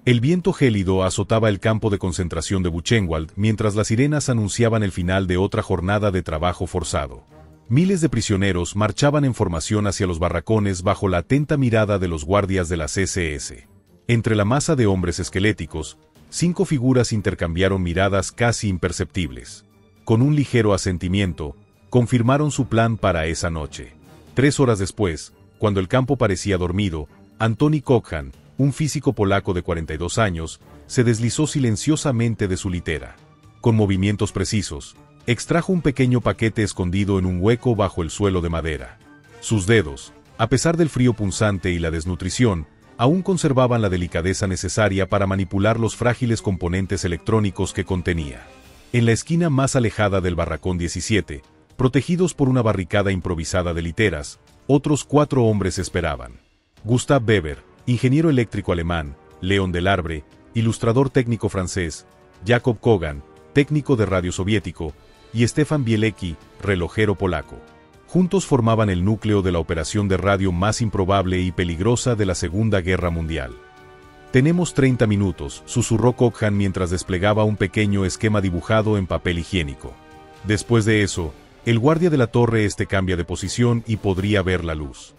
El viento gélido azotaba el campo de concentración de Buchenwald mientras las sirenas anunciaban el final de otra jornada de trabajo forzado. Miles de prisioneros marchaban en formación hacia los barracones bajo la atenta mirada de los guardias de las SS. Entre la masa de hombres esqueléticos, 5 figuras intercambiaron miradas casi imperceptibles. Con un ligero asentimiento, confirmaron su plan para esa noche. 3 horas después, cuando el campo parecía dormido, Antoni Kochhan, un físico polaco de 42 años, se deslizó silenciosamente de su litera. Con movimientos precisos, extrajo un pequeño paquete escondido en un hueco bajo el suelo de madera. Sus dedos, a pesar del frío punzante y la desnutrición, aún conservaban la delicadeza necesaria para manipular los frágiles componentes electrónicos que contenía. En la esquina más alejada del barracón 17, protegidos por una barricada improvisada de literas, otros 4 hombres esperaban. Gustav Weber, ingeniero eléctrico alemán; Leon Delarbre, ilustrador técnico francés; Jakob Kogan, técnico de radio soviético; y Stefan Bielecki, relojero polaco. Juntos formaban el núcleo de la operación de radio más improbable y peligrosa de la Segunda Guerra Mundial. «Tenemos 30 minutos», susurró Kochhan mientras desplegaba un pequeño esquema dibujado en papel higiénico. Después de eso, el guardia de la torre cambia de posición y podría ver la luz.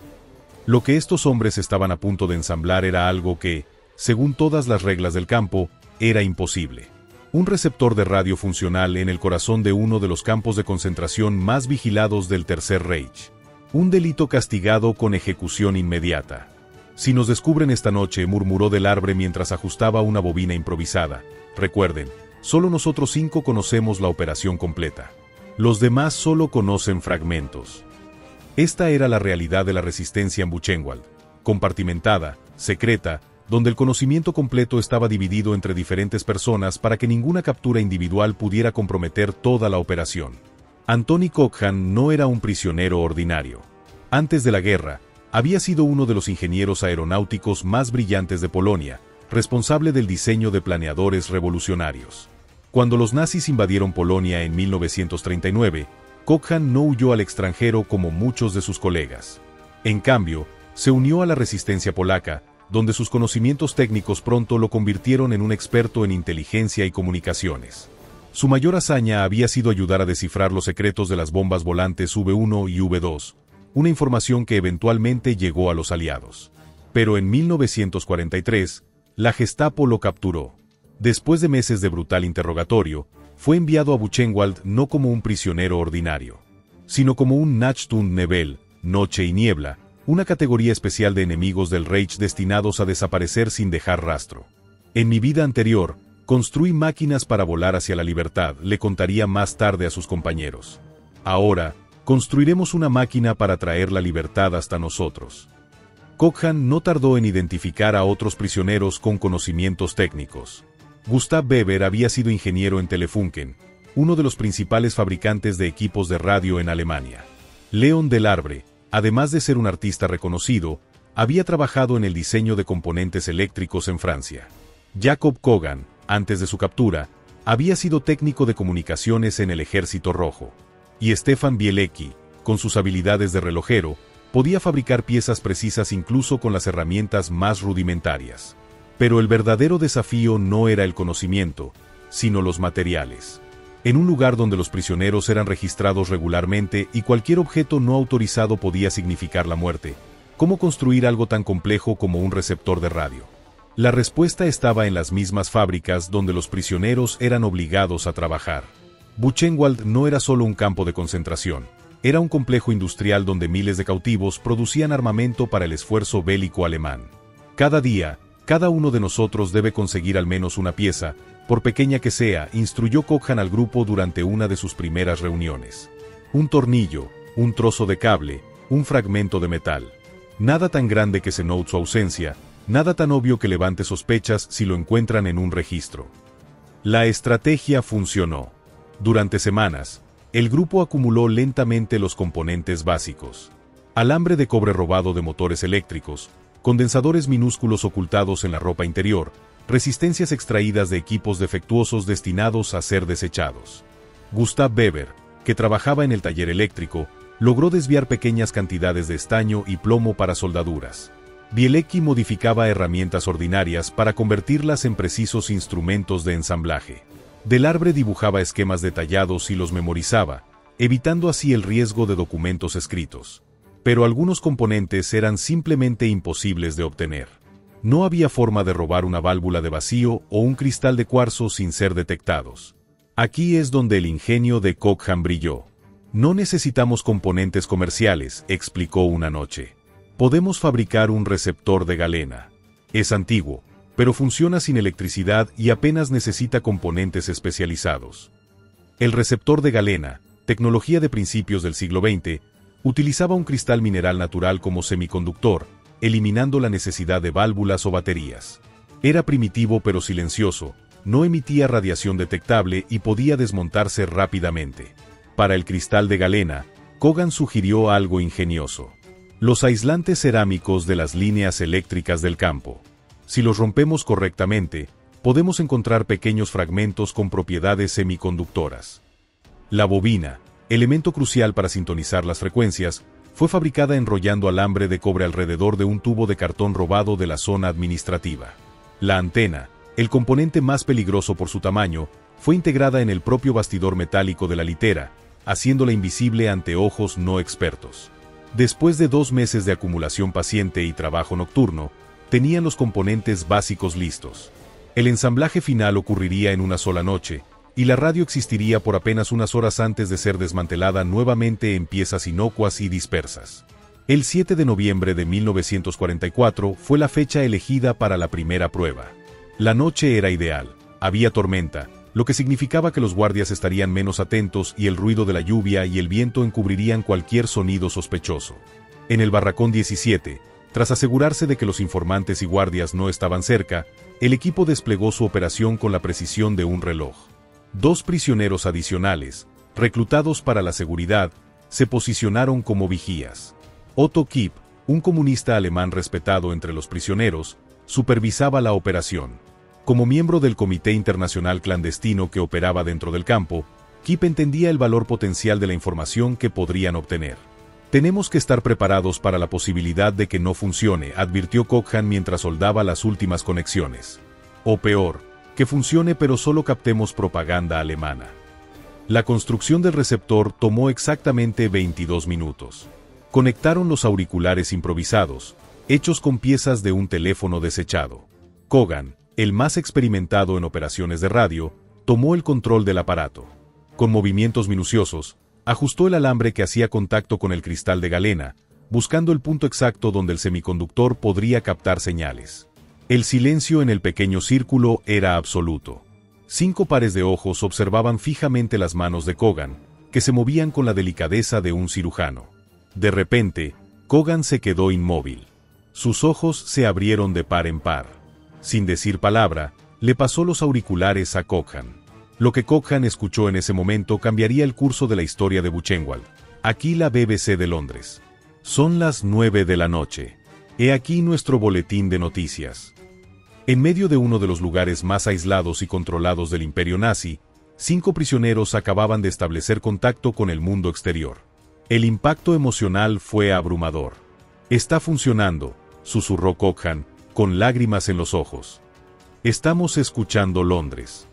Lo que estos hombres estaban a punto de ensamblar era algo que, según todas las reglas del campo, era imposible. Un receptor de radio funcional en el corazón de uno de los campos de concentración más vigilados del Tercer Reich. Un delito castigado con ejecución inmediata. «Si nos descubren esta noche», murmuró Delarbre mientras ajustaba una bobina improvisada. «Recuerden, solo nosotros 5 conocemos la operación completa. Los demás solo conocen fragmentos». Esta era la realidad de la resistencia en Buchenwald, compartimentada, secreta, donde el conocimiento completo estaba dividido entre diferentes personas para que ninguna captura individual pudiera comprometer toda la operación. Antoni Kochhan no era un prisionero ordinario. Antes de la guerra, había sido uno de los ingenieros aeronáuticos más brillantes de Polonia, responsable del diseño de planeadores revolucionarios. Cuando los nazis invadieron Polonia en 1939, Kochhan no huyó al extranjero como muchos de sus colegas. En cambio, se unió a la resistencia polaca, donde sus conocimientos técnicos pronto lo convirtieron en un experto en inteligencia y comunicaciones. Su mayor hazaña había sido ayudar a descifrar los secretos de las bombas volantes V1 y V2, una información que eventualmente llegó a los aliados. Pero en 1943, la Gestapo lo capturó. Después de meses de brutal interrogatorio, fue enviado a Buchenwald no como un prisionero ordinario, sino como un Nachtundnebel, noche y niebla, una categoría especial de enemigos del Reich destinados a desaparecer sin dejar rastro. «En mi vida anterior, construí máquinas para volar hacia la libertad», le contaría más tarde a sus compañeros. «Ahora, construiremos una máquina para traer la libertad hasta nosotros». Kochhan no tardó en identificar a otros prisioneros con conocimientos técnicos. Gustav Weber había sido ingeniero en Telefunken, uno de los principales fabricantes de equipos de radio en Alemania. Leon Delarbre, además de ser un artista reconocido, había trabajado en el diseño de componentes eléctricos en Francia. Jakob Kogan, antes de su captura, había sido técnico de comunicaciones en el Ejército Rojo. Y Stefan Bielecki, con sus habilidades de relojero, podía fabricar piezas precisas incluso con las herramientas más rudimentarias. Pero el verdadero desafío no era el conocimiento, sino los materiales. En un lugar donde los prisioneros eran registrados regularmente y cualquier objeto no autorizado podía significar la muerte, ¿cómo construir algo tan complejo como un receptor de radio? La respuesta estaba en las mismas fábricas donde los prisioneros eran obligados a trabajar. Buchenwald no era solo un campo de concentración, era un complejo industrial donde miles de cautivos producían armamento para el esfuerzo bélico alemán. Cada día, cada uno de nosotros debe conseguir al menos una pieza, por pequeña que sea, instruyó Kochhan al grupo durante una de sus primeras reuniones. Un tornillo, un trozo de cable, un fragmento de metal. Nada tan grande que se note su ausencia, nada tan obvio que levante sospechas si lo encuentran en un registro. La estrategia funcionó. Durante semanas, el grupo acumuló lentamente los componentes básicos. Alambre de cobre robado de motores eléctricos, condensadores minúsculos ocultados en la ropa interior, resistencias extraídas de equipos defectuosos destinados a ser desechados. Gustav Weber, que trabajaba en el taller eléctrico, logró desviar pequeñas cantidades de estaño y plomo para soldaduras. Bielecki modificaba herramientas ordinarias para convertirlas en precisos instrumentos de ensamblaje. Delarbre dibujaba esquemas detallados y los memorizaba, evitando así el riesgo de documentos escritos. Pero algunos componentes eran simplemente imposibles de obtener. No había forma de robar una válvula de vacío o un cristal de cuarzo sin ser detectados. Aquí es donde el ingenio de Cochrane brilló. No necesitamos componentes comerciales, explicó una noche. Podemos fabricar un receptor de galena. Es antiguo, pero funciona sin electricidad y apenas necesita componentes especializados. El receptor de galena, tecnología de principios del siglo XX, utilizaba un cristal mineral natural como semiconductor, eliminando la necesidad de válvulas o baterías. Era primitivo pero silencioso, no emitía radiación detectable y podía desmontarse rápidamente. Para el cristal de galena, Cochrane sugirió algo ingenioso: los aislantes cerámicos de las líneas eléctricas del campo. Si los rompemos correctamente, podemos encontrar pequeños fragmentos con propiedades semiconductoras. La bobina, elemento crucial para sintonizar las frecuencias, fue fabricada enrollando alambre de cobre alrededor de un tubo de cartón robado de la zona administrativa. La antena, el componente más peligroso por su tamaño, fue integrada en el propio bastidor metálico de la litera, haciéndola invisible ante ojos no expertos. Después de 2 meses de acumulación paciente y trabajo nocturno, tenían los componentes básicos listos. El ensamblaje final ocurriría en una sola noche, y la radio existiría por apenas unas horas antes de ser desmantelada nuevamente en piezas inocuas y dispersas. El 7 de noviembre de 1944 fue la fecha elegida para la primera prueba. La noche era ideal, había tormenta, lo que significaba que los guardias estarían menos atentos y el ruido de la lluvia y el viento encubrirían cualquier sonido sospechoso. En el barracón 17, tras asegurarse de que los informantes y guardias no estaban cerca, el equipo desplegó su operación con la precisión de un reloj. 2 prisioneros adicionales, reclutados para la seguridad, se posicionaron como vigías. Otto Kipp, un comunista alemán respetado entre los prisioneros, supervisaba la operación. Como miembro del Comité Internacional Clandestino que operaba dentro del campo, Kipp entendía el valor potencial de la información que podrían obtener. Tenemos que estar preparados para la posibilidad de que no funcione, advirtió Cochrane mientras soldaba las últimas conexiones. O peor, que funcione pero solo captemos propaganda alemana. La construcción del receptor tomó exactamente 22 minutos. Conectaron los auriculares improvisados, hechos con piezas de un teléfono desechado. Cochrane, el más experimentado en operaciones de radio, tomó el control del aparato. Con movimientos minuciosos, ajustó el alambre que hacía contacto con el cristal de galena, buscando el punto exacto donde el semiconductor podría captar señales. El silencio en el pequeño círculo era absoluto. 5 pares de ojos observaban fijamente las manos de Cochrane, que se movían con la delicadeza de un cirujano. De repente, Cochrane se quedó inmóvil. Sus ojos se abrieron de par en par. Sin decir palabra, le pasó los auriculares a Cochrane. Lo que Cochrane escuchó en ese momento cambiaría el curso de la historia de Buchenwald. Aquí la BBC de Londres. Son las 9 de la noche. He aquí nuestro boletín de noticias. En medio de uno de los lugares más aislados y controlados del imperio nazi, 5 prisioneros acababan de establecer contacto con el mundo exterior. El impacto emocional fue abrumador. Está funcionando, susurró Cochrane, con lágrimas en los ojos. Estamos escuchando Londres.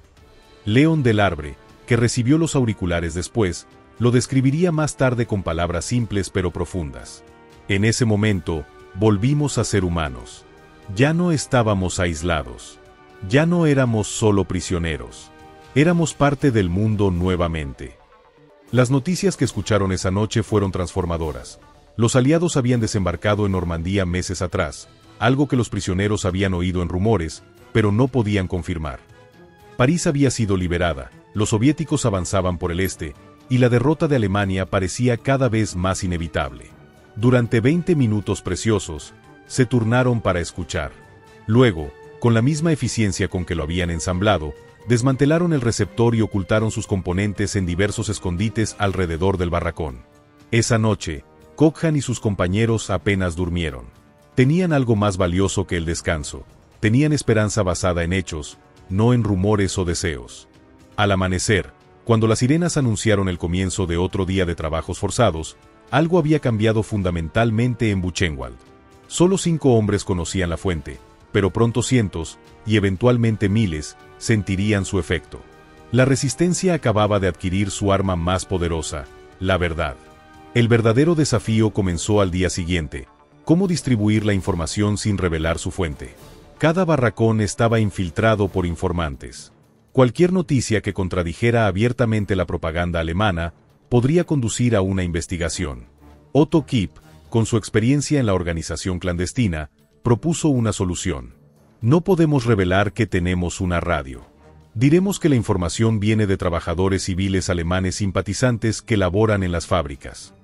Leon Delarbre, que recibió los auriculares después, lo describiría más tarde con palabras simples pero profundas. En ese momento, volvimos a ser humanos. Ya no estábamos aislados. Ya no éramos solo prisioneros. Éramos parte del mundo nuevamente. Las noticias que escucharon esa noche fueron transformadoras. Los aliados habían desembarcado en Normandía meses atrás, algo que los prisioneros habían oído en rumores, pero no podían confirmar. París había sido liberada, los soviéticos avanzaban por el este, y la derrota de Alemania parecía cada vez más inevitable. Durante 20 minutos preciosos, se turnaron para escuchar. Luego, con la misma eficiencia con que lo habían ensamblado, desmantelaron el receptor y ocultaron sus componentes en diversos escondites alrededor del barracón. Esa noche, Cochrane y sus compañeros apenas durmieron. Tenían algo más valioso que el descanso. Tenían esperanza basada en hechos, no en rumores o deseos. Al amanecer, cuando las sirenas anunciaron el comienzo de otro día de trabajos forzados, algo había cambiado fundamentalmente en Buchenwald. Solo 5 hombres conocían la fuente, pero pronto cientos, y eventualmente miles, sentirían su efecto. La resistencia acababa de adquirir su arma más poderosa, la verdad. El verdadero desafío comenzó al día siguiente: cómo distribuir la información sin revelar su fuente. Cada barracón estaba infiltrado por informantes. Cualquier noticia que contradijera abiertamente la propaganda alemana podría conducir a una investigación. Otto Kipp, con su experiencia en la organización clandestina, propuso una solución. No podemos revelar que tenemos una radio. Diremos que la información viene de trabajadores civiles alemanes simpatizantes que laboran en las fábricas.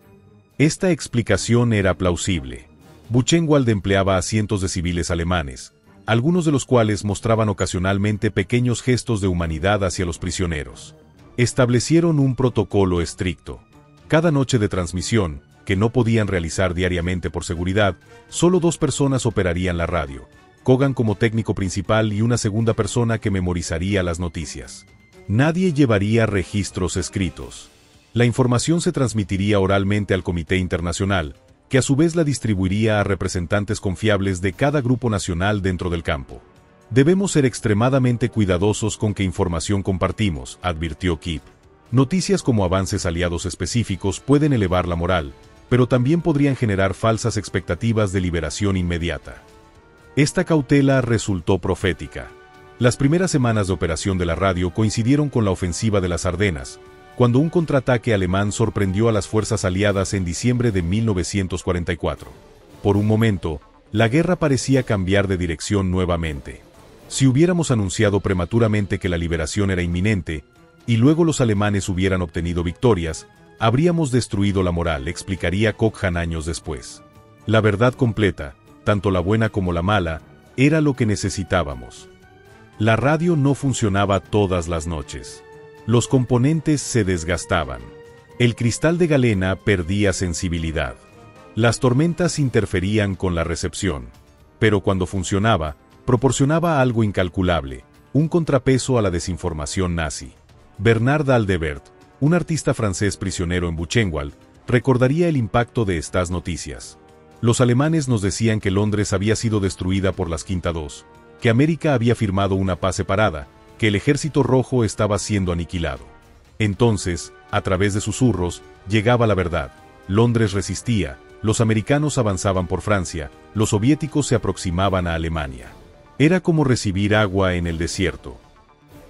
Esta explicación era plausible. Buchenwald empleaba a cientos de civiles alemanes, algunos de los cuales mostraban ocasionalmente pequeños gestos de humanidad hacia los prisioneros. Establecieron un protocolo estricto. Cada noche de transmisión, que no podían realizar diariamente por seguridad, solo 2 personas operarían la radio: Kogan como técnico principal y una segunda persona que memorizaría las noticias. Nadie llevaría registros escritos. La información se transmitiría oralmente al Comité Internacional, que a su vez la distribuiría a representantes confiables de cada grupo nacional dentro del campo. Debemos ser extremadamente cuidadosos con qué información compartimos, advirtió Kipp. Noticias como avances aliados específicos pueden elevar la moral, pero también podrían generar falsas expectativas de liberación inmediata. Esta cautela resultó profética. Las primeras semanas de operación de la radio coincidieron con la ofensiva de las Ardenas, cuando un contraataque alemán sorprendió a las fuerzas aliadas en diciembre de 1944. Por un momento, la guerra parecía cambiar de dirección nuevamente. Si hubiéramos anunciado prematuramente que la liberación era inminente, y luego los alemanes hubieran obtenido victorias, habríamos destruido la moral, explicaría Cochran años después. La verdad completa, tanto la buena como la mala, era lo que necesitábamos. La radio no funcionaba todas las noches. Los componentes se desgastaban. El cristal de galena perdía sensibilidad. Las tormentas interferían con la recepción. Pero cuando funcionaba, proporcionaba algo incalculable: un contrapeso a la desinformación nazi. Bernard Aldebert, un artista francés prisionero en Buchenwald, recordaría el impacto de estas noticias. Los alemanes nos decían que Londres había sido destruida por las Quinta II, que América había firmado una paz separada, que el Ejército Rojo estaba siendo aniquilado. Entonces, a través de susurros, llegaba la verdad. Londres resistía, los americanos avanzaban por Francia, los soviéticos se aproximaban a Alemania. Era como recibir agua en el desierto.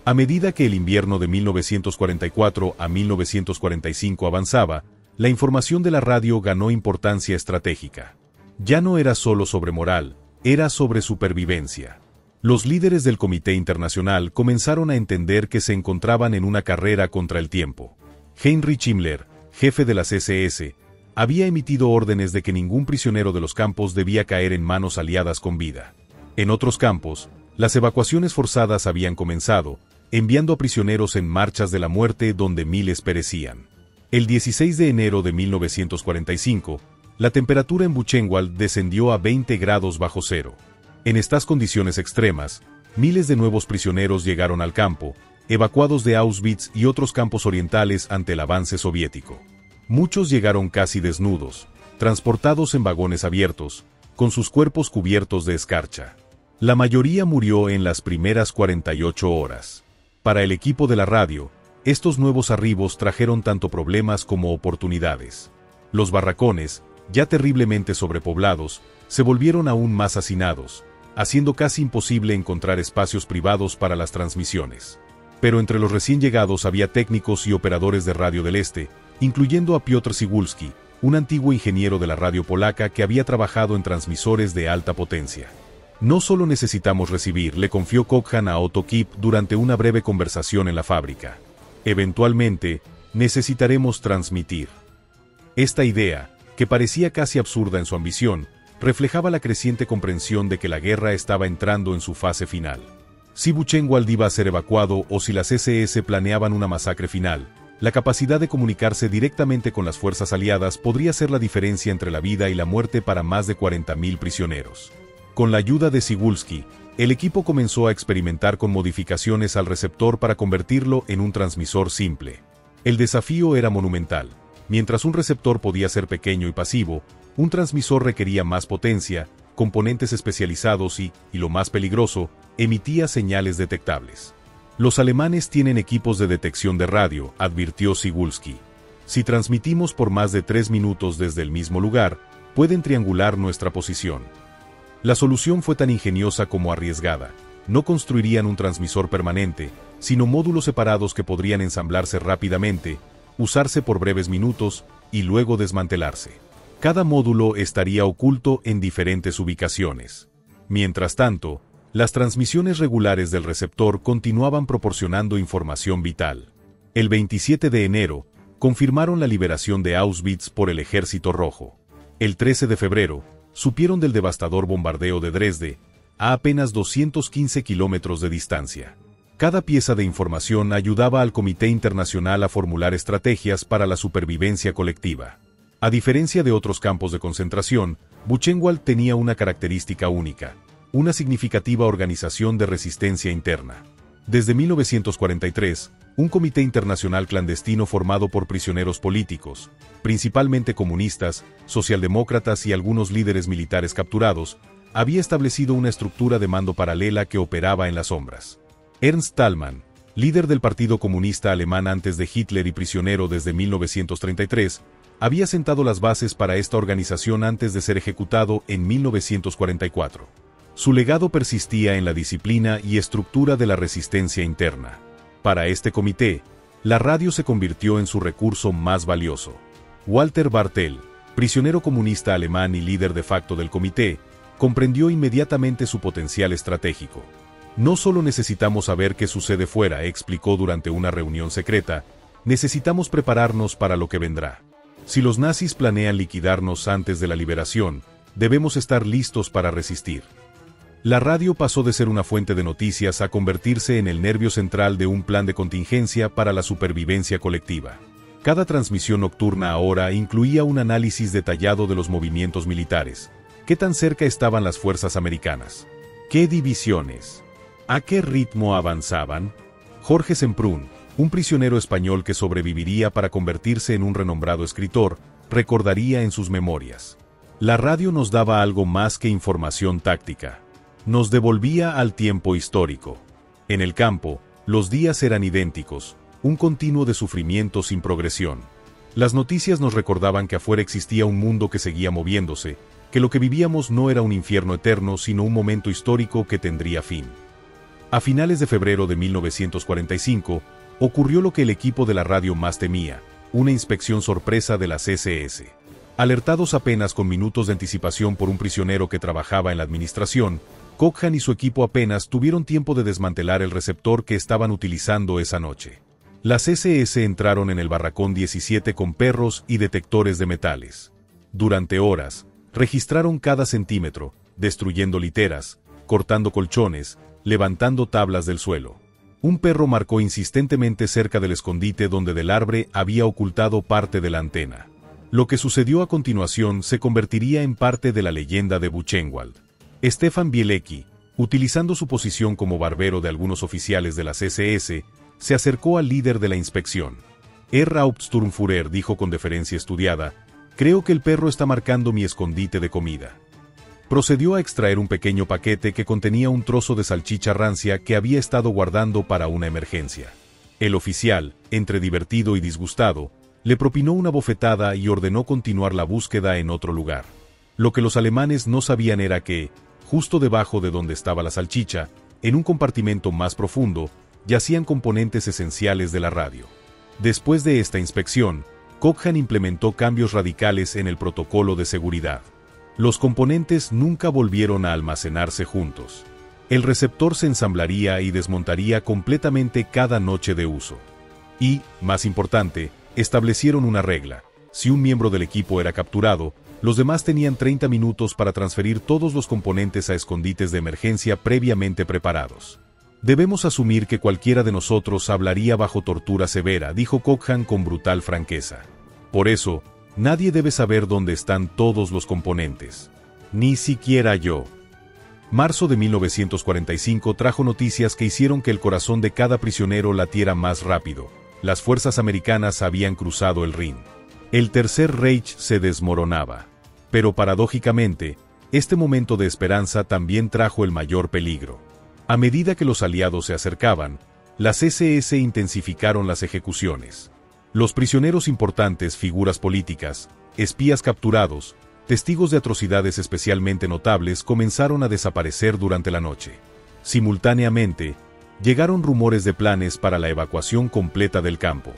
A medida que el invierno de 1944 a 1945 avanzaba, la información de la radio ganó importancia estratégica. Ya no era solo sobre moral, era sobre supervivencia. Los líderes del Comité Internacional comenzaron a entender que se encontraban en una carrera contra el tiempo. Heinrich Himmler, jefe de las SS, había emitido órdenes de que ningún prisionero de los campos debía caer en manos aliadas con vida. En otros campos, las evacuaciones forzadas habían comenzado, enviando a prisioneros en marchas de la muerte donde miles perecían. El 16 de enero de 1945, la temperatura en Buchenwald descendió a 20 grados bajo cero. En estas condiciones extremas, miles de nuevos prisioneros llegaron al campo, evacuados de Auschwitz y otros campos orientales ante el avance soviético. Muchos llegaron casi desnudos, transportados en vagones abiertos, con sus cuerpos cubiertos de escarcha. La mayoría murió en las primeras 48 horas. Para el equipo de la radio, estos nuevos arribos trajeron tanto problemas como oportunidades. Los barracones, ya terriblemente sobrepoblados, se volvieron aún más hacinados, haciendo casi imposible encontrar espacios privados para las transmisiones. Pero entre los recién llegados había técnicos y operadores de radio del Este, incluyendo a Piotr Cygulski, un antiguo ingeniero de la radio polaca que había trabajado en transmisores de alta potencia. No solo necesitamos recibir, le confió Cochran a Otto Kipp durante una breve conversación en la fábrica. Eventualmente, necesitaremos transmitir. Esta idea, que parecía casi absurda en su ambición, reflejaba la creciente comprensión de que la guerra estaba entrando en su fase final. Si Buchenwald iba a ser evacuado o si las SS planeaban una masacre final, la capacidad de comunicarse directamente con las fuerzas aliadas podría ser la diferencia entre la vida y la muerte para más de 40.000 prisioneros. Con la ayuda de Cygulski, el equipo comenzó a experimentar con modificaciones al receptor para convertirlo en un transmisor simple. El desafío era monumental. Mientras un receptor podía ser pequeño y pasivo, un transmisor requería más potencia, componentes especializados y lo más peligroso, emitía señales detectables. Los alemanes tienen equipos de detección de radio, advirtió Cygulski. Si transmitimos por más de 3 minutos desde el mismo lugar, pueden triangular nuestra posición. La solución fue tan ingeniosa como arriesgada. No construirían un transmisor permanente, sino módulos separados que podrían ensamblarse rápidamente, usarse por breves minutos y luego desmantelarse. Cada módulo estaría oculto en diferentes ubicaciones. Mientras tanto, las transmisiones regulares del receptor continuaban proporcionando información vital. El 27 de enero, confirmaron la liberación de Auschwitz por el Ejército Rojo. El 13 de febrero, supieron del devastador bombardeo de Dresde, a apenas 215 kilómetros de distancia. Cada pieza de información ayudaba al Comité Internacional a formular estrategias para la supervivencia colectiva. A diferencia de otros campos de concentración, Buchenwald tenía una característica única, una significativa organización de resistencia interna. Desde 1943, un comité internacional clandestino formado por prisioneros políticos, principalmente comunistas, socialdemócratas y algunos líderes militares capturados, había establecido una estructura de mando paralela que operaba en las sombras. Ernst Thälmann, líder del Partido Comunista Alemán antes de Hitler y prisionero desde 1933, había sentado las bases para esta organización antes de ser ejecutado en 1944. Su legado persistía en la disciplina y estructura de la resistencia interna. Para este comité, la radio se convirtió en su recurso más valioso. Walter Bartel, prisionero comunista alemán y líder de facto del comité, comprendió inmediatamente su potencial estratégico. No solo necesitamos saber qué sucede fuera, explicó durante una reunión secreta, necesitamos prepararnos para lo que vendrá. Si los nazis planean liquidarnos antes de la liberación, debemos estar listos para resistir. La radio pasó de ser una fuente de noticias a convertirse en el nervio central de un plan de contingencia para la supervivencia colectiva. Cada transmisión nocturna ahora incluía un análisis detallado de los movimientos militares. ¿Qué tan cerca estaban las fuerzas americanas? ¿Qué divisiones? ¿A qué ritmo avanzaban? Jorge Semprún, un prisionero español que sobreviviría para convertirse en un renombrado escritor, recordaría en sus memorias. La radio nos daba algo más que información táctica. Nos devolvía al tiempo histórico. En el campo, los días eran idénticos, un continuo de sufrimiento sin progresión. Las noticias nos recordaban que afuera existía un mundo que seguía moviéndose, que lo que vivíamos no era un infierno eterno sino un momento histórico que tendría fin. A finales de febrero de 1945, ocurrió lo que el equipo de la radio más temía, una inspección sorpresa de las SS. Alertados apenas con minutos de anticipación por un prisionero que trabajaba en la administración, Cochran y su equipo apenas tuvieron tiempo de desmantelar el receptor que estaban utilizando esa noche. Las SS entraron en el barracón 17 con perros y detectores de metales. Durante horas, registraron cada centímetro, destruyendo literas, cortando colchones, levantando tablas del suelo. Un perro marcó insistentemente cerca del escondite donde Del Arbre había ocultado parte de la antena. Lo que sucedió a continuación se convertiría en parte de la leyenda de Buchenwald. Stefan Bielecki, utilizando su posición como barbero de algunos oficiales de las SS, se acercó al líder de la inspección. Herr Hauptsturmführer dijo con deferencia estudiada, «Creo que el perro está marcando mi escondite de comida». Procedió a extraer un pequeño paquete que contenía un trozo de salchicha rancia que había estado guardando para una emergencia. El oficial, entre divertido y disgustado, le propinó una bofetada y ordenó continuar la búsqueda en otro lugar. Lo que los alemanes no sabían era que, justo debajo de donde estaba la salchicha, en un compartimento más profundo, yacían componentes esenciales de la radio. Después de esta inspección, Cochran implementó cambios radicales en el protocolo de seguridad. Los componentes nunca volvieron a almacenarse juntos. El receptor se ensamblaría y desmontaría completamente cada noche de uso. Y, más importante, establecieron una regla. Si un miembro del equipo era capturado, los demás tenían 30 minutos para transferir todos los componentes a escondites de emergencia previamente preparados. Debemos asumir que cualquiera de nosotros hablaría bajo tortura severa, dijo Cochran con brutal franqueza. Por eso, nadie debe saber dónde están todos los componentes. Ni siquiera yo. Marzo de 1945 trajo noticias que hicieron que el corazón de cada prisionero latiera más rápido. Las fuerzas americanas habían cruzado el Rin. El Tercer Reich se desmoronaba. Pero paradójicamente, Este momento de esperanza también trajo el mayor peligro. A medida que los aliados se acercaban, las SS intensificaron las ejecuciones. Los prisioneros importantes, figuras políticas, espías capturados, testigos de atrocidades especialmente notables comenzaron a desaparecer durante la noche. Simultáneamente, llegaron rumores de planes para la evacuación completa del campo.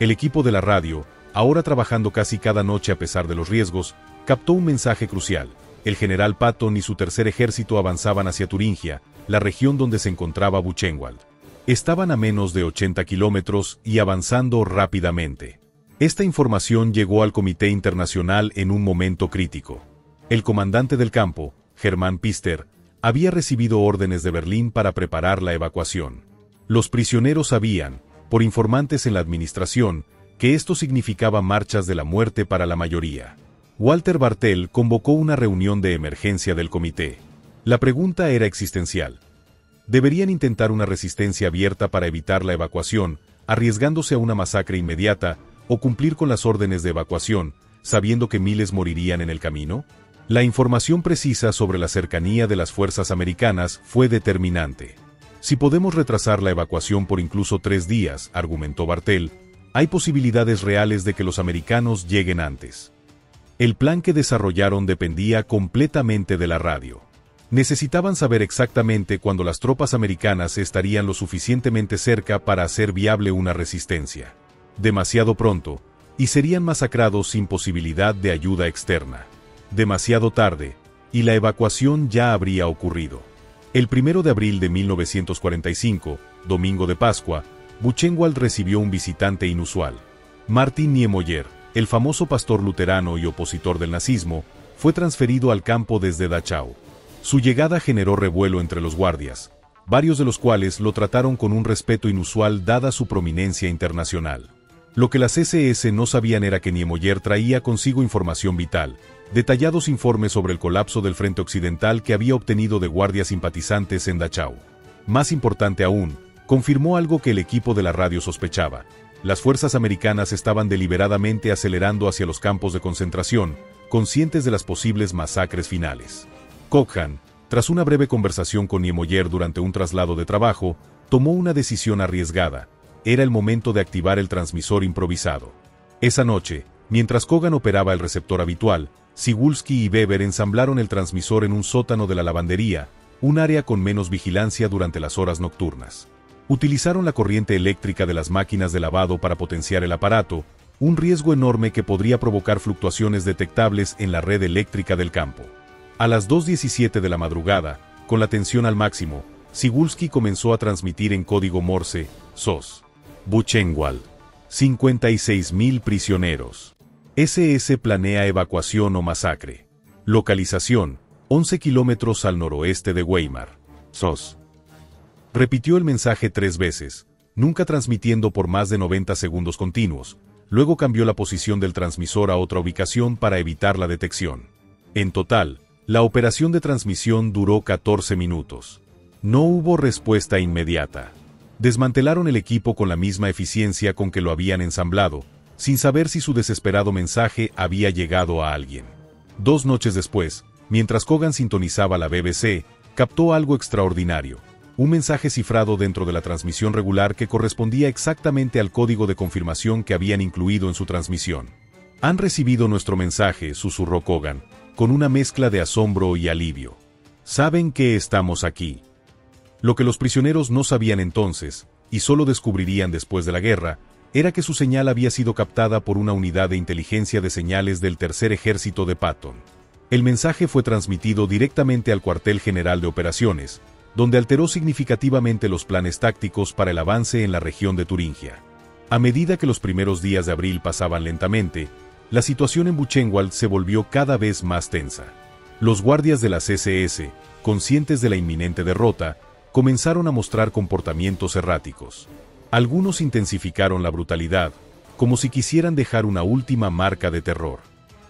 El equipo de la radio, ahora trabajando casi cada noche a pesar de los riesgos, captó un mensaje crucial. El general Patton y su tercer ejército avanzaban hacia Turingia, la región donde se encontraba Buchenwald. Estaban a menos de 80 kilómetros y avanzando rápidamente. Esta información llegó al Comité Internacional en un momento crítico. El comandante del campo, Hermann Pfister, había recibido órdenes de Berlín para preparar la evacuación. Los prisioneros sabían, por informantes en la administración, que esto significaba marchas de la muerte para la mayoría. Walter Bartel convocó una reunión de emergencia del comité. La pregunta era existencial. ¿Deberían intentar una resistencia abierta para evitar la evacuación, arriesgándose a una masacre inmediata, o cumplir con las órdenes de evacuación, sabiendo que miles morirían en el camino? La información precisa sobre la cercanía de las fuerzas americanas fue determinante. Si podemos retrasar la evacuación por incluso 3 días, argumentó Bartel, hay posibilidades reales de que los americanos lleguen antes. El plan que desarrollaron dependía completamente de la radio. Necesitaban saber exactamente cuándo las tropas americanas estarían lo suficientemente cerca para hacer viable una resistencia. Demasiado pronto, y serían masacrados sin posibilidad de ayuda externa. Demasiado tarde, y la evacuación ya habría ocurrido. El 1 de abril de 1945, domingo de Pascua, Buchenwald recibió un visitante inusual. Martin Niemöller, el famoso pastor luterano y opositor del nazismo, fue transferido al campo desde Dachau. Su llegada generó revuelo entre los guardias, varios de los cuales lo trataron con un respeto inusual dada su prominencia internacional. Lo que las SS no sabían era que Niemöller traía consigo información vital, detallados informes sobre el colapso del frente occidental que había obtenido de guardias simpatizantes en Dachau. Más importante aún, confirmó algo que el equipo de la radio sospechaba. Las fuerzas americanas estaban deliberadamente acelerando hacia los campos de concentración, conscientes de las posibles masacres finales. Cochrane, tras una breve conversación con Niemöller durante un traslado de trabajo, tomó una decisión arriesgada. Era el momento de activar el transmisor improvisado. Esa noche, mientras Kogan operaba el receptor habitual, Cybulski y Weber ensamblaron el transmisor en un sótano de la lavandería, un área con menos vigilancia durante las horas nocturnas. Utilizaron la corriente eléctrica de las máquinas de lavado para potenciar el aparato, un riesgo enorme que podría provocar fluctuaciones detectables en la red eléctrica del campo. A las 2:17 de la madrugada, con la tensión al máximo, Cybulski comenzó a transmitir en código Morse, SOS. Buchenwald. 56.000 prisioneros. SS planea evacuación o masacre. Localización, 11 kilómetros al noroeste de Weimar. SOS. Repitió el mensaje 3 veces, nunca transmitiendo por más de 90 segundos continuos. Luego cambió la posición del transmisor a otra ubicación para evitar la detección. En total, la operación de transmisión duró 14 minutos. No hubo respuesta inmediata. Desmantelaron el equipo con la misma eficiencia con que lo habían ensamblado, sin saber si su desesperado mensaje había llegado a alguien. 2 noches después, mientras Kogan sintonizaba la BBC, captó algo extraordinario. Un mensaje cifrado dentro de la transmisión regular que correspondía exactamente al código de confirmación que habían incluido en su transmisión. «Han recibido nuestro mensaje», susurró Kogan, con una mezcla de asombro y alivio. «Saben que estamos aquí». Lo que los prisioneros no sabían entonces, y solo descubrirían después de la guerra, era que su señal había sido captada por una unidad de inteligencia de señales del Tercer Ejército de Patton. El mensaje fue transmitido directamente al cuartel general de operaciones, donde alteró significativamente los planes tácticos para el avance en la región de Turingia. A medida que los primeros días de abril pasaban lentamente, la situación en Buchenwald se volvió cada vez más tensa. Los guardias de las SS, conscientes de la inminente derrota, comenzaron a mostrar comportamientos erráticos. Algunos intensificaron la brutalidad, como si quisieran dejar una última marca de terror.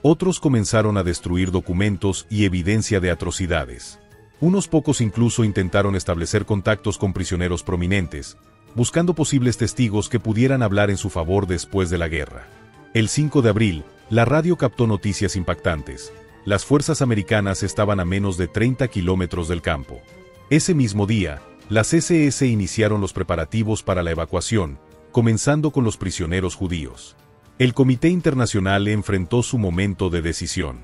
Otros comenzaron a destruir documentos y evidencia de atrocidades. Unos pocos incluso intentaron establecer contactos con prisioneros prominentes, buscando posibles testigos que pudieran hablar en su favor después de la guerra. El 5 de abril, la radio captó noticias impactantes. las fuerzas americanas estaban a menos de 30 kilómetros del campo. Ese mismo día, las SS iniciaron los preparativos para la evacuación, comenzando con los prisioneros judíos. El Comité Internacional enfrentó su momento de decisión.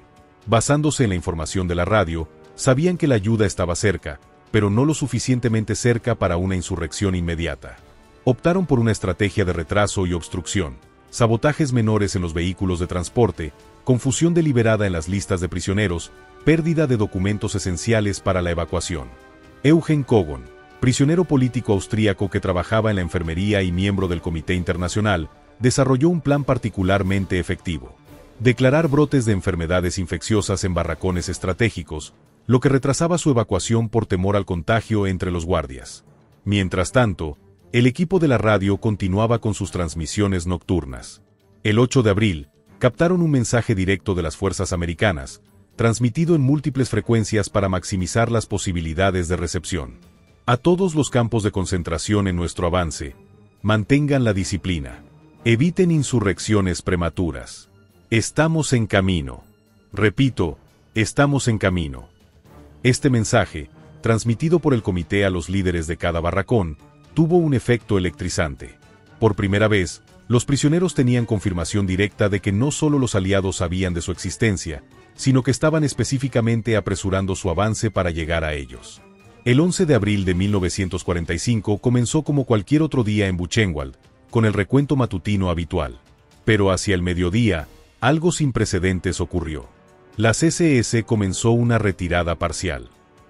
Basándose en la información de la radio, sabían que la ayuda estaba cerca, pero no lo suficientemente cerca para una insurrección inmediata. Optaron por una estrategia de retraso y obstrucción, sabotajes menores en los vehículos de transporte, confusión deliberada en las listas de prisioneros, pérdida de documentos esenciales para la evacuación. Eugen Kogon, prisionero político austríaco que trabajaba en la enfermería y miembro del Comité Internacional, desarrolló un plan particularmente efectivo. Declarar brotes de enfermedades infecciosas en barracones estratégicos, lo que retrasaba su evacuación por temor al contagio entre los guardias. Mientras tanto, el equipo de la radio continuaba con sus transmisiones nocturnas. El 8 de abril, captaron un mensaje directo de las fuerzas americanas, transmitido en múltiples frecuencias para maximizar las posibilidades de recepción. A todos los campos de concentración en nuestro avance, mantengan la disciplina. Eviten insurrecciones prematuras. Estamos en camino. Repito, estamos en camino. Este mensaje, transmitido por el comité a los líderes de cada barracón, tuvo un efecto electrizante. Por primera vez, los prisioneros tenían confirmación directa de que no solo los aliados sabían de su existencia, sino que estaban específicamente apresurando su avance para llegar a ellos. El 11 de abril de 1945 comenzó como cualquier otro día en Buchenwald, con el recuento matutino habitual. Pero hacia el mediodía, algo sin precedentes ocurrió. Las SS comenzó una retirada parcial.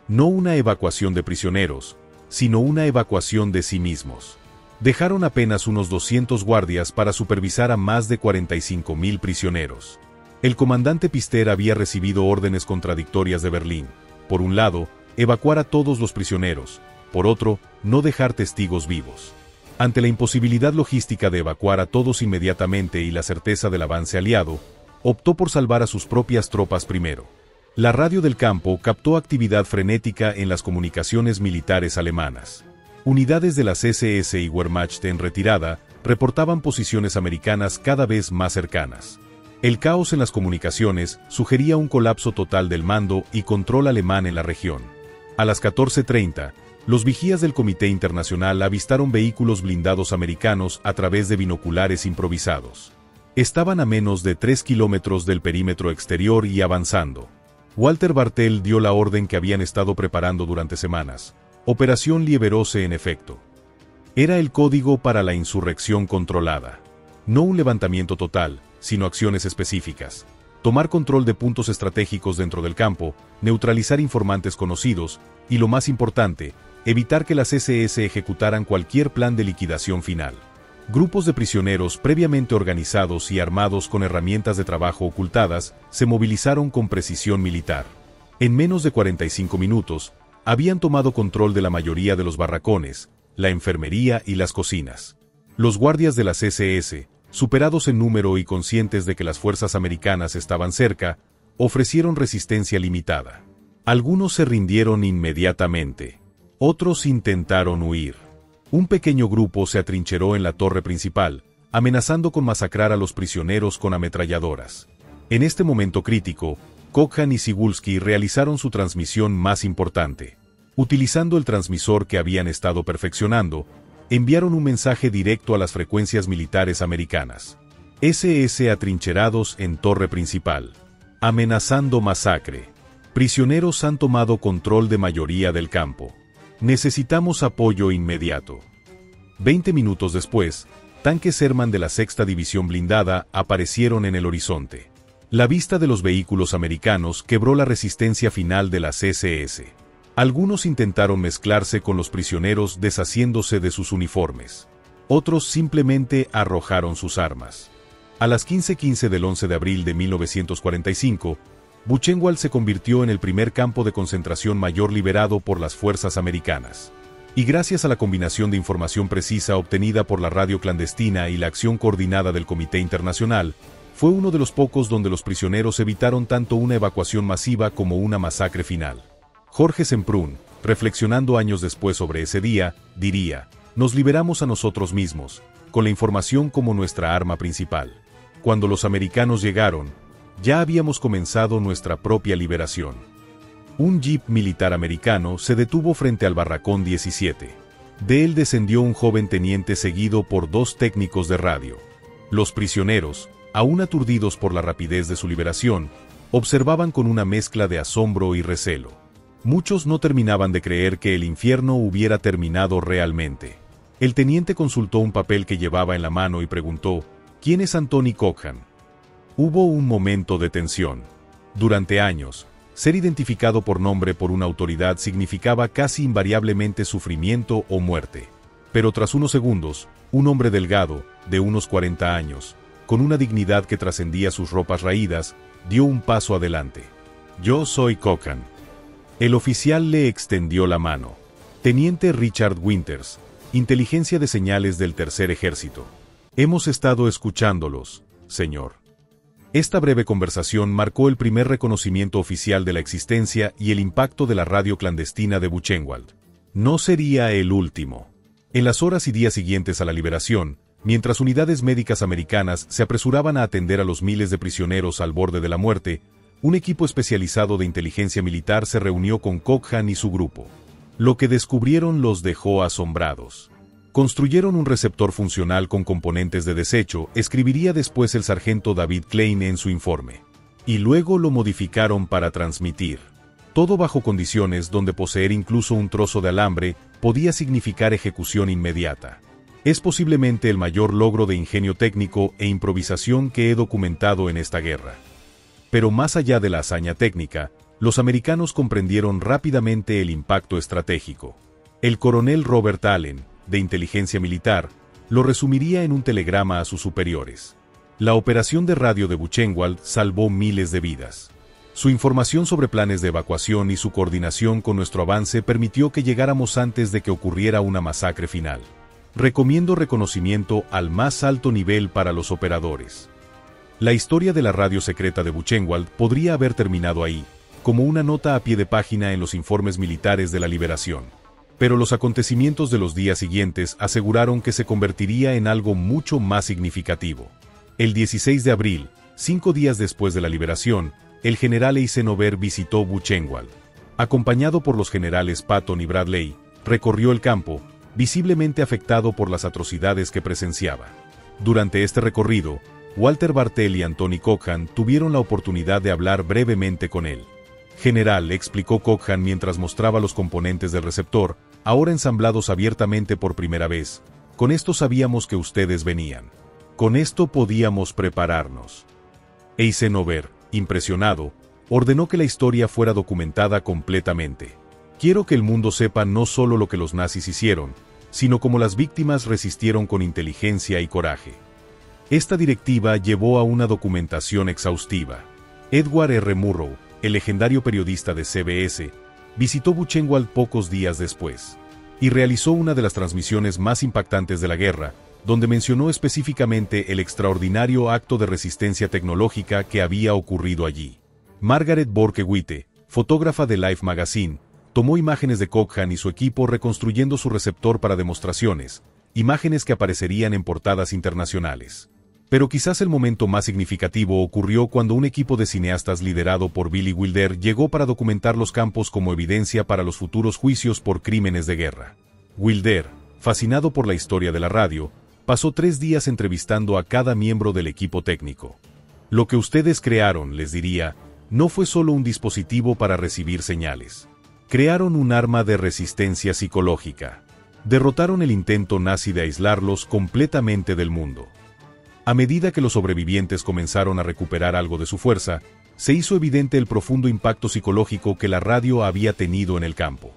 No una evacuación de prisioneros, sino una evacuación de sí mismos. Dejaron apenas unos 200 guardias para supervisar a más de 45.000 prisioneros. El comandante Pister había recibido órdenes contradictorias de Berlín. Por un lado, evacuar a todos los prisioneros. Por otro, no dejar testigos vivos. Ante la imposibilidad logística de evacuar a todos inmediatamente y la certeza del avance aliado, optó por salvar a sus propias tropas primero. La radio del campo captó actividad frenética en las comunicaciones militares alemanas. Unidades de las SS y Wehrmacht en retirada reportaban posiciones americanas cada vez más cercanas. El caos en las comunicaciones sugería un colapso total del mando y control alemán en la región. A las 14:30, los vigías del Comité Internacional avistaron vehículos blindados americanos a través de binoculares improvisados. Estaban a menos de 3 kilómetros del perímetro exterior y avanzando. Walter Bartel dio la orden que habían estado preparando durante semanas. Operación Lieberose en efecto. Era el código para la insurrección controlada. No un levantamiento total, sino acciones específicas. Tomar control de puntos estratégicos dentro del campo, neutralizar informantes conocidos, y lo más importante, evitar que las SS ejecutaran cualquier plan de liquidación final. Grupos de prisioneros previamente organizados y armados con herramientas de trabajo ocultadas se movilizaron con precisión militar. En menos de 45 minutos, habían tomado control de la mayoría de los barracones, la enfermería y las cocinas. Los guardias de las SS, superados en número y conscientes de que las fuerzas americanas estaban cerca, ofrecieron resistencia limitada. Algunos se rindieron inmediatamente. Otros intentaron huir. Un pequeño grupo se atrincheró en la torre principal, amenazando con masacrar a los prisioneros con ametralladoras. En este momento crítico, Cochran y Cybulski realizaron su transmisión más importante. Utilizando el transmisor que habían estado perfeccionando, enviaron un mensaje directo a las frecuencias militares americanas. SS atrincherados en torre principal. Amenazando masacre. Prisioneros han tomado control de mayoría del campo. Necesitamos apoyo inmediato. 20 minutos después, tanques Sherman de la 6ª División Blindada aparecieron en el horizonte. La vista de los vehículos americanos quebró la resistencia final de las SS. Algunos intentaron mezclarse con los prisioneros deshaciéndose de sus uniformes. Otros simplemente arrojaron sus armas. A las 15:15 del 11 de abril de 1945, Buchenwald se convirtió en el primer campo de concentración mayor liberado por las fuerzas americanas. Y gracias a la combinación de información precisa obtenida por la radio clandestina y la acción coordinada del Comité Internacional, fue uno de los pocos donde los prisioneros evitaron tanto una evacuación masiva como una masacre final. Jorge Semprún, reflexionando años después sobre ese día, diría: nos liberamos a nosotros mismos, con la información como nuestra arma principal. Cuando los americanos llegaron, Ya habíamos comenzado nuestra propia liberación. Un jeep militar americano se detuvo frente al barracón 17. De él descendió un joven teniente seguido por 2 técnicos de radio. Los prisioneros, aún aturdidos por la rapidez de su liberación, observaban con una mezcla de asombro y recelo. Muchos no terminaban de creer que el infierno hubiera terminado realmente. El teniente consultó un papel que llevaba en la mano y preguntó: ¿Quién es Anthony Cochran? Hubo un momento de tensión. Durante años, ser identificado por nombre por una autoridad significaba casi invariablemente sufrimiento o muerte. Pero tras unos segundos, un hombre delgado, de unos 40 años, con una dignidad que trascendía sus ropas raídas, dio un paso adelante. «Yo soy Cochran». El oficial le extendió la mano. «Teniente Richard Winters, Inteligencia de Señales del Tercer Ejército. Hemos estado escuchándolos, señor». Esta breve conversación marcó el primer reconocimiento oficial de la existencia y el impacto de la radio clandestina de Buchenwald. No sería el último. En las horas y días siguientes a la liberación, mientras unidades médicas americanas se apresuraban a atender a los miles de prisioneros al borde de la muerte, un equipo especializado de inteligencia militar se reunió con Cochran y su grupo. Lo que descubrieron los dejó asombrados. Construyeron un receptor funcional con componentes de desecho, escribiría después el sargento David Klein en su informe. Y luego lo modificaron para transmitir. Todo bajo condiciones donde poseer incluso un trozo de alambre podía significar ejecución inmediata. Es posiblemente el mayor logro de ingenio técnico e improvisación que he documentado en esta guerra. Pero más allá de la hazaña técnica, los americanos comprendieron rápidamente el impacto estratégico. El coronel Robert Allen, de inteligencia militar, lo resumiría en un telegrama a sus superiores. La operación de radio de Buchenwald salvó miles de vidas. Su información sobre planes de evacuación y su coordinación con nuestro avance permitió que llegáramos antes de que ocurriera una masacre final. Recomiendo reconocimiento al más alto nivel para los operadores. La historia de la radio secreta de Buchenwald podría haber terminado ahí, como una nota a pie de página en los informes militares de la liberación. Pero los acontecimientos de los días siguientes aseguraron que se convertiría en algo mucho más significativo. El 16 de abril, 5 días después de la liberación, el general Eisenhower visitó Buchenwald. Acompañado por los generales Patton y Bradley, recorrió el campo, visiblemente afectado por las atrocidades que presenciaba. Durante este recorrido, Walter Bartel y Anthony Cochran tuvieron la oportunidad de hablar brevemente con él. «General», explicó Cochran mientras mostraba los componentes del receptor, ahora ensamblados abiertamente por primera vez. «Con esto sabíamos que ustedes venían. Con esto podíamos prepararnos». Eisenhower, impresionado, ordenó que la historia fuera documentada completamente. «Quiero que el mundo sepa no solo lo que los nazis hicieron, sino cómo las víctimas resistieron con inteligencia y coraje». Esta directiva llevó a una documentación exhaustiva. Edward R. Murrow, el legendario periodista de CBS, visitó Buchenwald pocos días después, y realizó una de las transmisiones más impactantes de la guerra, donde mencionó específicamente el extraordinario acto de resistencia tecnológica que había ocurrido allí. Margaret Borke-Witte, fotógrafa de Life Magazine, tomó imágenes de Cochran y su equipo reconstruyendo su receptor para demostraciones, imágenes que aparecerían en portadas internacionales. Pero quizás el momento más significativo ocurrió cuando un equipo de cineastas liderado por Billy Wilder llegó para documentar los campos como evidencia para los futuros juicios por crímenes de guerra. Wilder, fascinado por la historia de la radio, pasó 3 días entrevistando a cada miembro del equipo técnico. «Lo que ustedes crearon», les diría, «no fue solo un dispositivo para recibir señales. Crearon un arma de resistencia psicológica. Derrotaron el intento nazi de aislarlos completamente del mundo». A medida que los sobrevivientes comenzaron a recuperar algo de su fuerza, se hizo evidente el profundo impacto psicológico que la radio había tenido en el campo.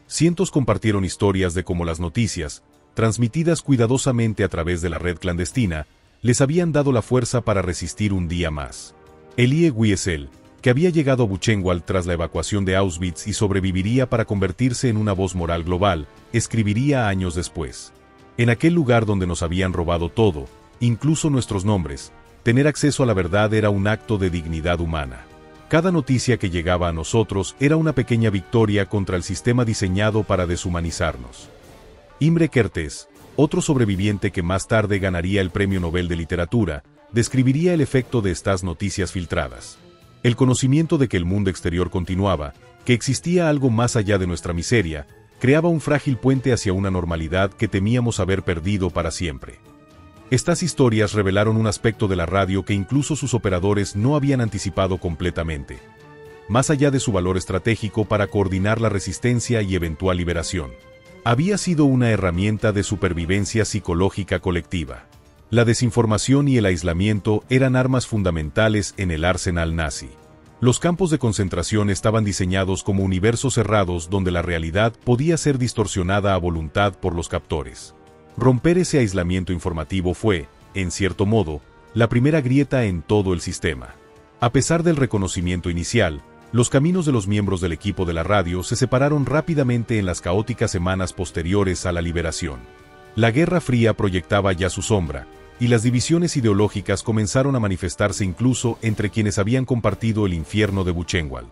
Cientos compartieron historias de cómo las noticias, transmitidas cuidadosamente a través de la red clandestina, les habían dado la fuerza para resistir un día más. Elie Wiesel, que había llegado a Buchenwald tras la evacuación de Auschwitz y sobreviviría para convertirse en una voz moral global, escribiría años después: «En aquel lugar donde nos habían robado todo, incluso nuestros nombres, tener acceso a la verdad era un acto de dignidad humana. Cada noticia que llegaba a nosotros era una pequeña victoria contra el sistema diseñado para deshumanizarnos». Imre Kertész, otro sobreviviente que más tarde ganaría el Premio Nobel de Literatura, describiría el efecto de estas noticias filtradas. El conocimiento de que el mundo exterior continuaba, que existía algo más allá de nuestra miseria, creaba un frágil puente hacia una normalidad que temíamos haber perdido para siempre. Estas historias revelaron un aspecto de la radio que incluso sus operadores no habían anticipado completamente. Más allá de su valor estratégico para coordinar la resistencia y eventual liberación, había sido una herramienta de supervivencia psicológica colectiva. La desinformación y el aislamiento eran armas fundamentales en el arsenal nazi. Los campos de concentración estaban diseñados como universos cerrados donde la realidad podía ser distorsionada a voluntad por los captores. Romper ese aislamiento informativo fue, en cierto modo, la primera grieta en todo el sistema. A pesar del reconocimiento inicial, los caminos de los miembros del equipo de la radio se separaron rápidamente en las caóticas semanas posteriores a la liberación. La Guerra Fría proyectaba ya su sombra, y las divisiones ideológicas comenzaron a manifestarse incluso entre quienes habían compartido el infierno de Buchenwald.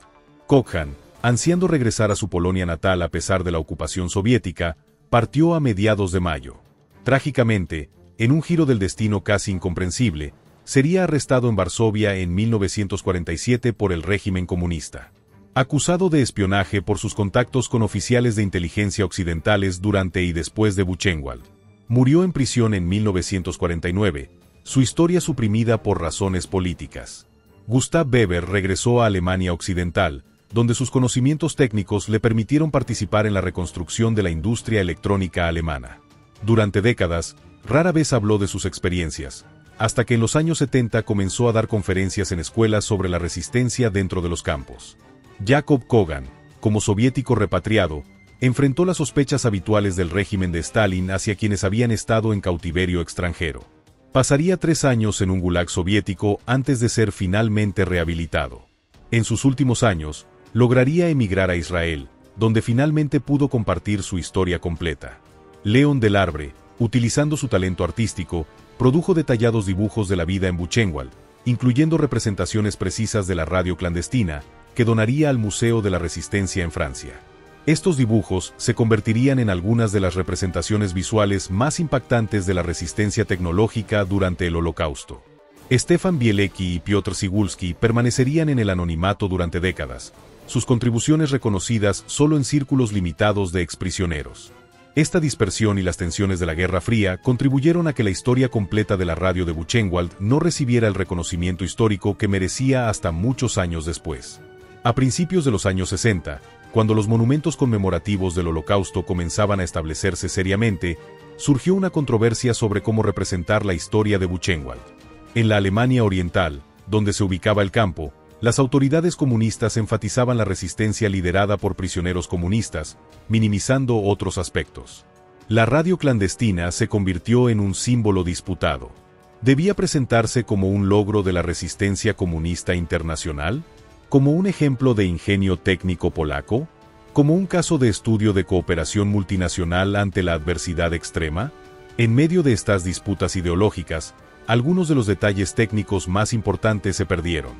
Cochrane, ansiando regresar a su Polonia natal a pesar de la ocupación soviética, partió a mediados de mayo. Trágicamente, en un giro del destino casi incomprensible, sería arrestado en Varsovia en 1947 por el régimen comunista. Acusado de espionaje por sus contactos con oficiales de inteligencia occidentales durante y después de Buchenwald. Murió en prisión en 1949, su historia suprimida por razones políticas. Gustav Weber regresó a Alemania Occidental, donde sus conocimientos técnicos le permitieron participar en la reconstrucción de la industria electrónica alemana. Durante décadas, rara vez habló de sus experiencias, hasta que en los años 70 comenzó a dar conferencias en escuelas sobre la resistencia dentro de los campos. Jacob Kogan, como soviético repatriado, enfrentó las sospechas habituales del régimen de Stalin hacia quienes habían estado en cautiverio extranjero. Pasaría 3 años en un gulag soviético antes de ser finalmente rehabilitado. En sus últimos años, lograría emigrar a Israel, donde finalmente pudo compartir su historia completa. Leon Delarbre, utilizando su talento artístico, produjo detallados dibujos de la vida en Buchenwald, incluyendo representaciones precisas de la radio clandestina, que donaría al Museo de la Resistencia en Francia. Estos dibujos se convertirían en algunas de las representaciones visuales más impactantes de la resistencia tecnológica durante el Holocausto. Stefan Bielecki y Piotr Cygulski permanecerían en el anonimato durante décadas, sus contribuciones reconocidas solo en círculos limitados de exprisioneros. Esta dispersión y las tensiones de la Guerra Fría contribuyeron a que la historia completa de la radio de Buchenwald no recibiera el reconocimiento histórico que merecía hasta muchos años después. A principios de los años 60, cuando los monumentos conmemorativos del Holocausto comenzaban a establecerse seriamente, surgió una controversia sobre cómo representar la historia de Buchenwald. En la Alemania Oriental, donde se ubicaba el campo, las autoridades comunistas enfatizaban la resistencia liderada por prisioneros comunistas, minimizando otros aspectos. La radio clandestina se convirtió en un símbolo disputado. ¿Debía presentarse como un logro de la resistencia comunista internacional? ¿Como un ejemplo de ingenio técnico polaco? ¿Como un caso de estudio de cooperación multinacional ante la adversidad extrema? En medio de estas disputas ideológicas, algunos de los detalles técnicos más importantes se perdieron.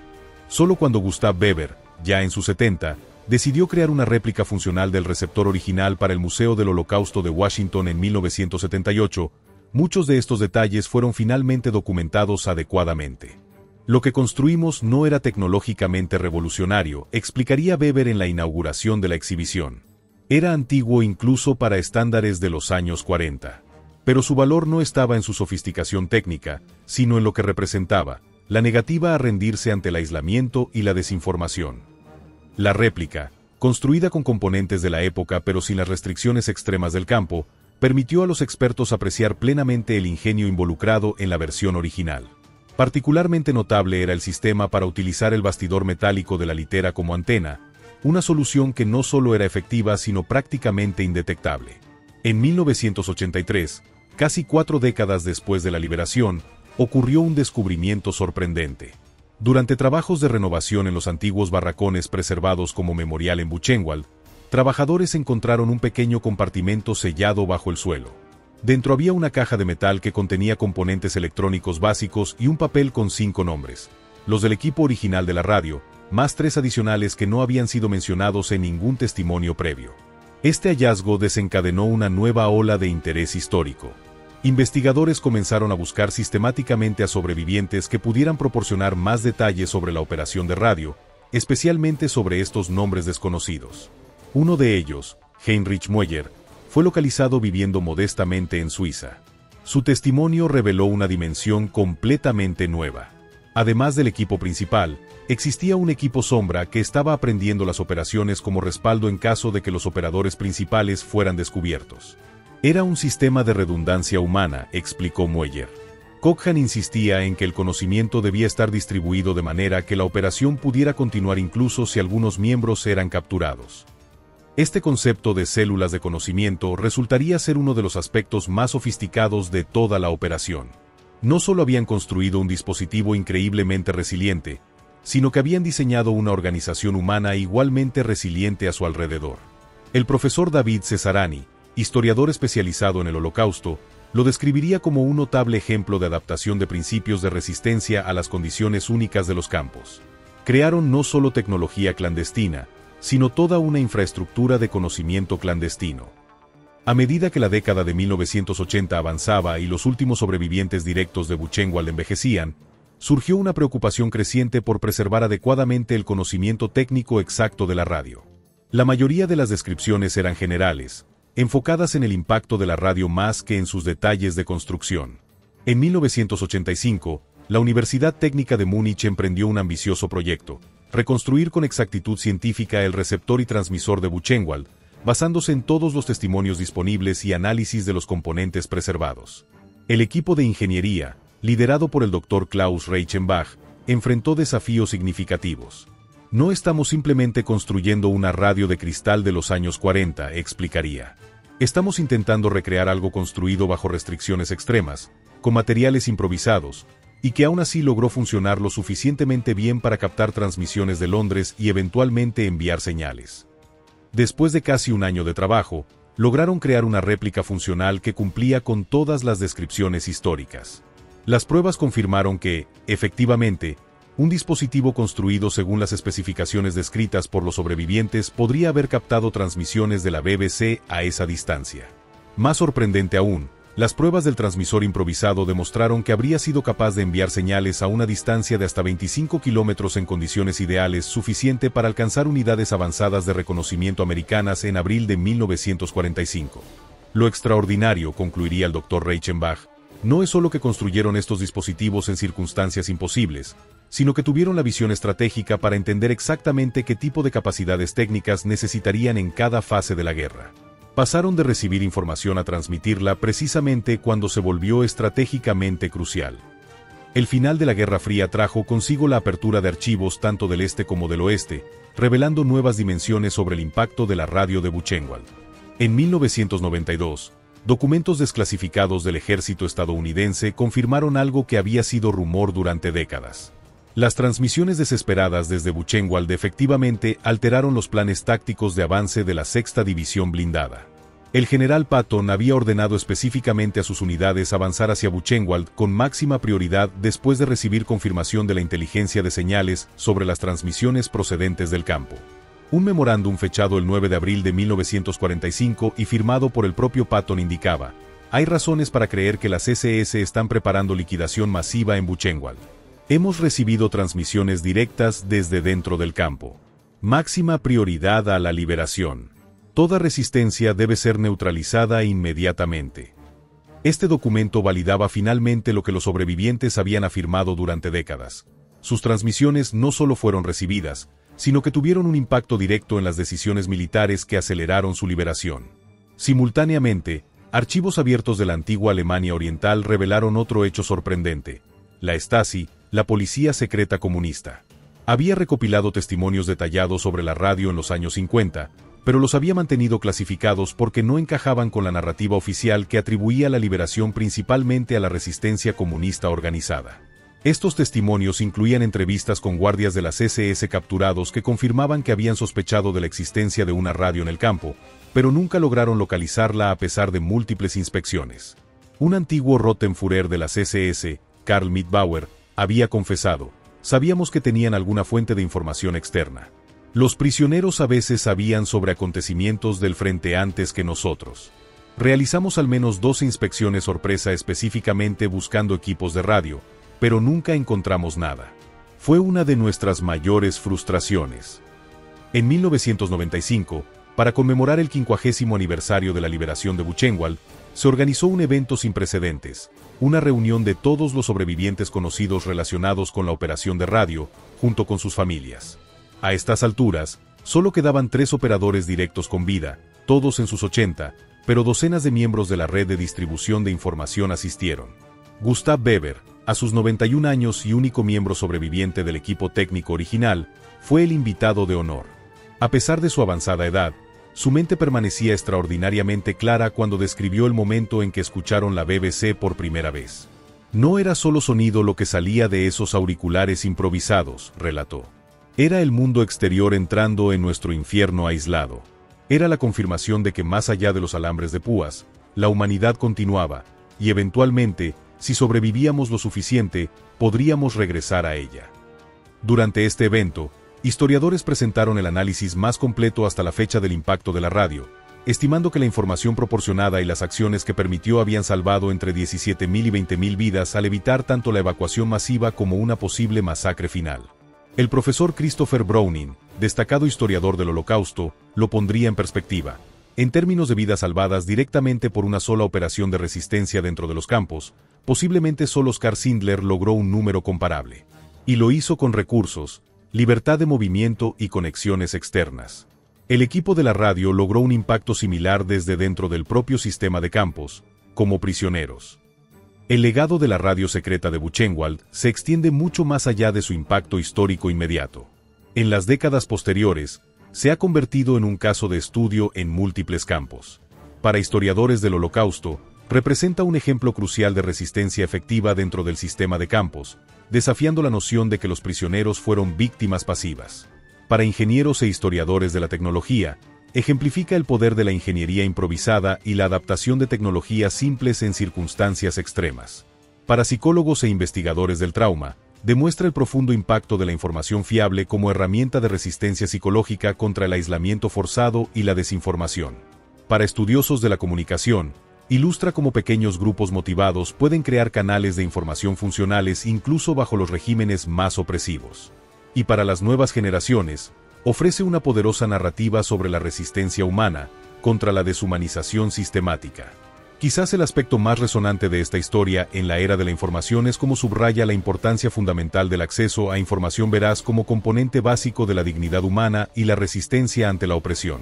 Solo cuando Gustav Weber, ya en sus 70, decidió crear una réplica funcional del receptor original para el Museo del Holocausto de Washington en 1978, muchos de estos detalles fueron finalmente documentados adecuadamente. Lo que construimos no era tecnológicamente revolucionario, explicaría Weber en la inauguración de la exhibición. Era antiguo incluso para estándares de los años 40. Pero su valor no estaba en su sofisticación técnica, sino en lo que representaba: la negativa a rendirse ante el aislamiento y la desinformación. La réplica, construida con componentes de la época pero sin las restricciones extremas del campo, permitió a los expertos apreciar plenamente el ingenio involucrado en la versión original. Particularmente notable era el sistema para utilizar el bastidor metálico de la litera como antena, una solución que no solo era efectiva sino prácticamente indetectable. En 1983, casi 4 décadas después de la liberación, ocurrió un descubrimiento sorprendente. Durante trabajos de renovación en los antiguos barracones preservados como memorial en Buchenwald, trabajadores encontraron un pequeño compartimento sellado bajo el suelo. Dentro había una caja de metal que contenía componentes electrónicos básicos y un papel con 5 nombres, los del equipo original de la radio, más 3 adicionales que no habían sido mencionados en ningún testimonio previo. Este hallazgo desencadenó una nueva ola de interés histórico. Investigadores comenzaron a buscar sistemáticamente a sobrevivientes que pudieran proporcionar más detalles sobre la operación de radio, especialmente sobre estos nombres desconocidos. Uno de ellos, Heinrich Mueller, fue localizado viviendo modestamente en Suiza. Su testimonio reveló una dimensión completamente nueva. Además del equipo principal, existía un equipo sombra que estaba aprendiendo las operaciones como respaldo en caso de que los operadores principales fueran descubiertos. Era un sistema de redundancia humana, explicó Mueller. Cochrane insistía en que el conocimiento debía estar distribuido de manera que la operación pudiera continuar incluso si algunos miembros eran capturados. Este concepto de células de conocimiento resultaría ser uno de los aspectos más sofisticados de toda la operación. No solo habían construido un dispositivo increíblemente resiliente, sino que habían diseñado una organización humana igualmente resiliente a su alrededor. El profesor David Cesarani, historiador especializado en el Holocausto, lo describiría como un notable ejemplo de adaptación de principios de resistencia a las condiciones únicas de los campos. Crearon no solo tecnología clandestina, sino toda una infraestructura de conocimiento clandestino. A medida que la década de 1980 avanzaba y los últimos sobrevivientes directos de Buchenwald envejecían, surgió una preocupación creciente por preservar adecuadamente el conocimiento técnico exacto de la radio. La mayoría de las descripciones eran generales, enfocadas en el impacto de la radio más que en sus detalles de construcción. En 1985, la Universidad Técnica de Múnich emprendió un ambicioso proyecto: reconstruir con exactitud científica el receptor y transmisor de Buchenwald, basándose en todos los testimonios disponibles y análisis de los componentes preservados. El equipo de ingeniería, liderado por el Dr. Klaus Reichenbach, enfrentó desafíos significativos. No estamos simplemente construyendo una radio de cristal de los años 40, explicaría. Estamos intentando recrear algo construido bajo restricciones extremas, con materiales improvisados, y que aún así logró funcionar lo suficientemente bien para captar transmisiones de Londres y eventualmente enviar señales. Después de casi un año de trabajo, lograron crear una réplica funcional que cumplía con todas las descripciones históricas. Las pruebas confirmaron que, efectivamente, un dispositivo construido según las especificaciones descritas por los sobrevivientes podría haber captado transmisiones de la BBC a esa distancia. Más sorprendente aún, las pruebas del transmisor improvisado demostraron que habría sido capaz de enviar señales a una distancia de hasta 25 kilómetros en condiciones ideales, suficiente para alcanzar unidades avanzadas de reconocimiento americanas en abril de 1945. Lo extraordinario, concluiría el Dr. Reichenbach, no es solo que construyeron estos dispositivos en circunstancias imposibles, sino que tuvieron la visión estratégica para entender exactamente qué tipo de capacidades técnicas necesitarían en cada fase de la guerra. Pasaron de recibir información a transmitirla precisamente cuando se volvió estratégicamente crucial. El final de la Guerra Fría trajo consigo la apertura de archivos tanto del este como del oeste, revelando nuevas dimensiones sobre el impacto de la radio de Buchenwald. En 1992, documentos desclasificados del ejército estadounidense confirmaron algo que había sido rumor durante décadas. Las transmisiones desesperadas desde Buchenwald efectivamente alteraron los planes tácticos de avance de la Sexta División Blindada. El general Patton había ordenado específicamente a sus unidades avanzar hacia Buchenwald con máxima prioridad después de recibir confirmación de la inteligencia de señales sobre las transmisiones procedentes del campo. Un memorándum fechado el 9 de abril de 1945 y firmado por el propio Patton indicaba: hay razones para creer que las SS están preparando liquidación masiva en Buchenwald. Hemos recibido transmisiones directas desde dentro del campo. Máxima prioridad a la liberación. Toda resistencia debe ser neutralizada inmediatamente. Este documento validaba finalmente lo que los sobrevivientes habían afirmado durante décadas. Sus transmisiones no solo fueron recibidas, sino que tuvieron un impacto directo en las decisiones militares que aceleraron su liberación. Simultáneamente, archivos abiertos de la antigua Alemania Oriental revelaron otro hecho sorprendente. La Stasi, la policía secreta comunista, había recopilado testimonios detallados sobre la radio en los años 50, pero los había mantenido clasificados porque no encajaban con la narrativa oficial que atribuía la liberación principalmente a la resistencia comunista organizada. Estos testimonios incluían entrevistas con guardias de las SS capturados que confirmaban que habían sospechado de la existencia de una radio en el campo, pero nunca lograron localizarla a pesar de múltiples inspecciones. Un antiguo Rotenführer de las SS, Karl Mitbauer, había confesado: sabíamos que tenían alguna fuente de información externa. Los prisioneros a veces sabían sobre acontecimientos del frente antes que nosotros. Realizamos al menos 12 inspecciones sorpresa específicamente buscando equipos de radio, pero nunca encontramos nada. Fue una de nuestras mayores frustraciones. En 1995, para conmemorar el 50º aniversario de la liberación de Buchenwald, se organizó un evento sin precedentes, una reunión de todos los sobrevivientes conocidos relacionados con la operación de radio, junto con sus familias. A estas alturas, solo quedaban 3 operadores directos con vida, todos en sus 80, pero docenas de miembros de la red de distribución de información asistieron. Gustav Weber, a sus 91 años y único miembro sobreviviente del equipo técnico original, fue el invitado de honor. A pesar de su avanzada edad, su mente permanecía extraordinariamente clara cuando describió el momento en que escucharon la BBC por primera vez. No era solo sonido lo que salía de esos auriculares improvisados, relató. Era el mundo exterior entrando en nuestro infierno aislado. Era la confirmación de que más allá de los alambres de púas, la humanidad continuaba, y eventualmente, si sobrevivíamos lo suficiente, podríamos regresar a ella. Durante este evento, historiadores presentaron el análisis más completo hasta la fecha del impacto de la radio, estimando que la información proporcionada y las acciones que permitió habían salvado entre 17.000 y 20.000 vidas al evitar tanto la evacuación masiva como una posible masacre final. El profesor Christopher Browning, destacado historiador del Holocausto, lo pondría en perspectiva. En términos de vidas salvadas directamente por una sola operación de resistencia dentro de los campos, posiblemente solo Oskar Schindler logró un número comparable. Y lo hizo con recursos, libertad de movimiento y conexiones externas. El equipo de la radio logró un impacto similar desde dentro del propio sistema de campos, como prisioneros. El legado de la radio secreta de Buchenwald se extiende mucho más allá de su impacto histórico inmediato. En las décadas posteriores, se ha convertido en un caso de estudio en múltiples campos. Para historiadores del Holocausto, representa un ejemplo crucial de resistencia efectiva dentro del sistema de campos, desafiando la noción de que los prisioneros fueron víctimas pasivas. Para ingenieros e historiadores de la tecnología, ejemplifica el poder de la ingeniería improvisada y la adaptación de tecnologías simples en circunstancias extremas. Para psicólogos e investigadores del trauma, demuestra el profundo impacto de la información fiable como herramienta de resistencia psicológica contra el aislamiento forzado y la desinformación. Para estudiosos de la comunicación, ilustra cómo pequeños grupos motivados pueden crear canales de información funcionales incluso bajo los regímenes más opresivos. Y para las nuevas generaciones, ofrece una poderosa narrativa sobre la resistencia humana contra la deshumanización sistemática. Quizás el aspecto más resonante de esta historia en la era de la información es cómo subraya la importancia fundamental del acceso a información veraz como componente básico de la dignidad humana y la resistencia ante la opresión.